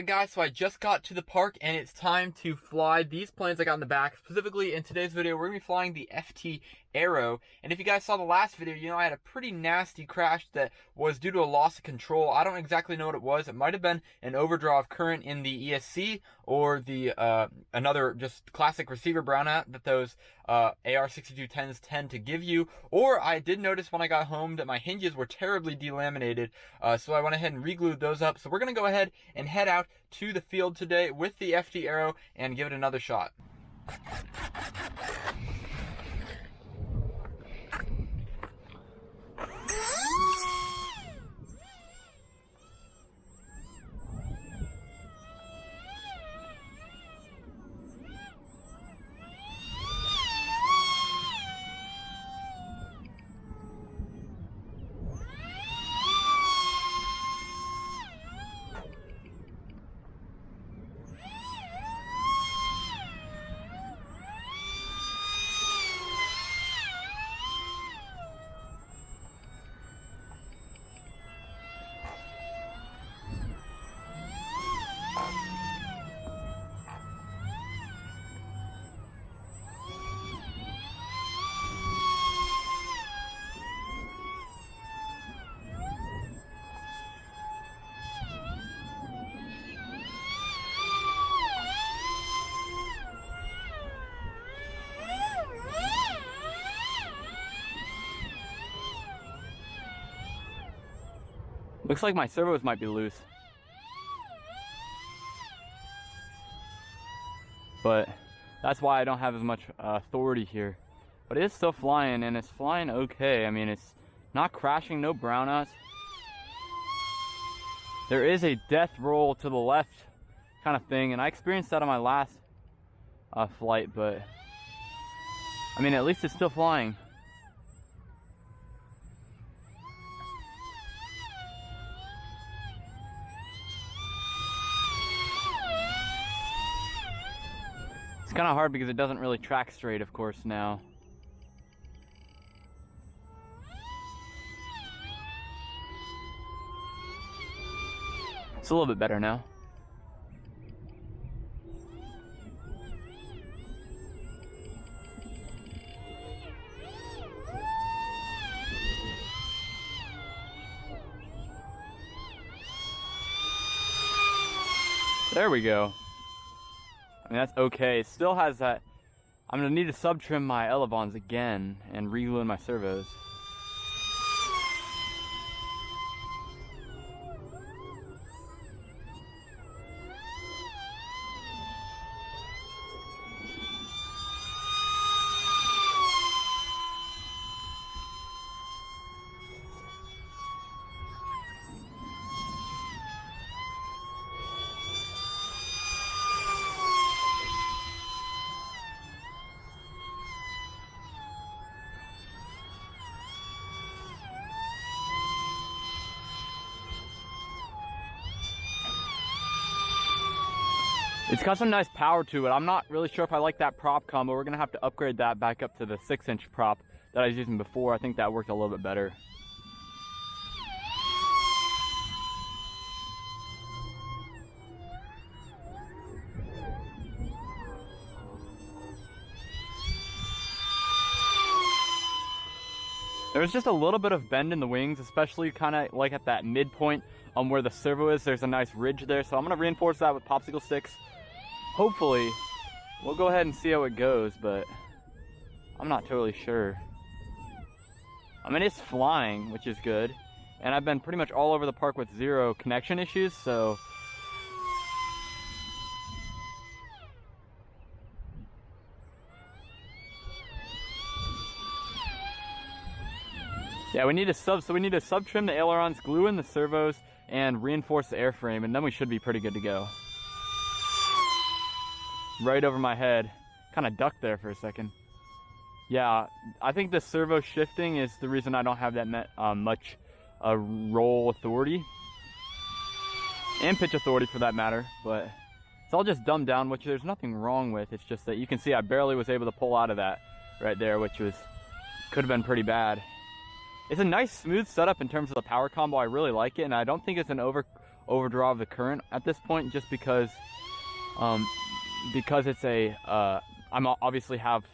Alright guys, so I just got to the park and it's time to fly these planes I got in the back. Specifically in today's video, we're going to be flying the FT Arrow. And if you guys saw the last video, you know I had a pretty nasty crash that was due to a loss of control. I don't exactly know what it was. It might have been an overdraw of current in the ESC or the another just classic receiver brownout that those AR6210s tend to give you. Or I did notice when I got home that my hinges were terribly delaminated, so I went ahead and re-glued those up. So we're going to go ahead and head out to the field today with the FT Arrow and give it another shot. Looks like my servos might be loose, but that's why I don't have as much authority here. But it is still flying, and it's flying okay. I mean, it's not crashing, no brownouts. There is a death roll to the left kind of thing, and I experienced that on my last flight, but I mean, at least it's still flying. It's kind of hard because it doesn't really track straight, of course, now. It's a little bit better now. There we go. I mean, that's okay. It still has that. I'm gonna need to sub trim my elevons again and re-glue my servos. It's got some nice power to it. I'm not really sure if I like that prop combo. We're gonna have to upgrade that back up to the 6-inch prop that I was using before. I think that worked a little bit better. There's just a little bit of bend in the wings, especially kind of like at that midpoint where the servo is. There's a nice ridge there, so I'm gonna reinforce that with popsicle sticks. Hopefully, we'll go ahead and see how it goes, but I'm not totally sure. I mean, it's flying, which is good, and I've been pretty much all over the park with zero connection issues, so yeah, we need to sub trim the ailerons, glue in the servos, and reinforce the airframe, and then we should be pretty good to go. Right over my head. Kind of ducked there for a second. Yeah, I think the servo shifting is the reason I don't have that much roll authority. And pitch authority for that matter, but it's all just dumbed down, which there's nothing wrong with. It's just that you can see I barely was able to pull out of that right there, which could have been pretty bad. It's a nice smooth setup in terms of the power combo. I really like it, and I don't think it's an overdraw the current at this point, just because it's a I'm obviously have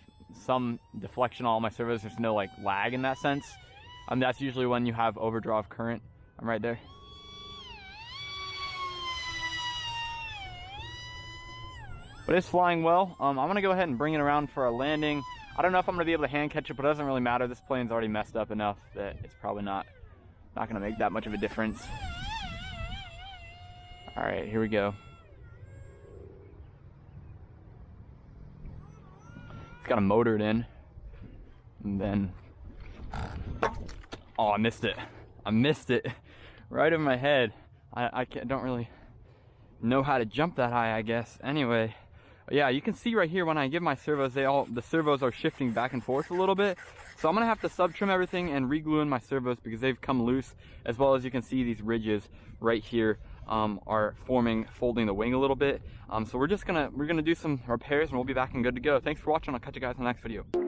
some deflection on all my servos. There's no like lag in that sense. That's usually when you have overdraw of current. I'm right there. But it's flying well. I'm gonna go ahead and bring it around for a landing. I don't know if I'm gonna be able to hand catch it, but it doesn't really matter. This plane's already messed up enough that it's probably not gonna make that much of a difference. All right, here we go. It's got a motored in, and then, oh, I missed it. I missed it right over my head. I don't really know how to jump that high, I guess. Anyway, yeah, you can see right here when I give my servos, the servos are shifting back and forth a little bit. So I'm gonna have to sub trim everything and re-glue in my servos because they've come loose, as well as you can see these ridges right here are folding the wing a little bit. So we're gonna do some repairs and we'll be back and good to go. Thanks for watching. I'll catch you guys in the next video.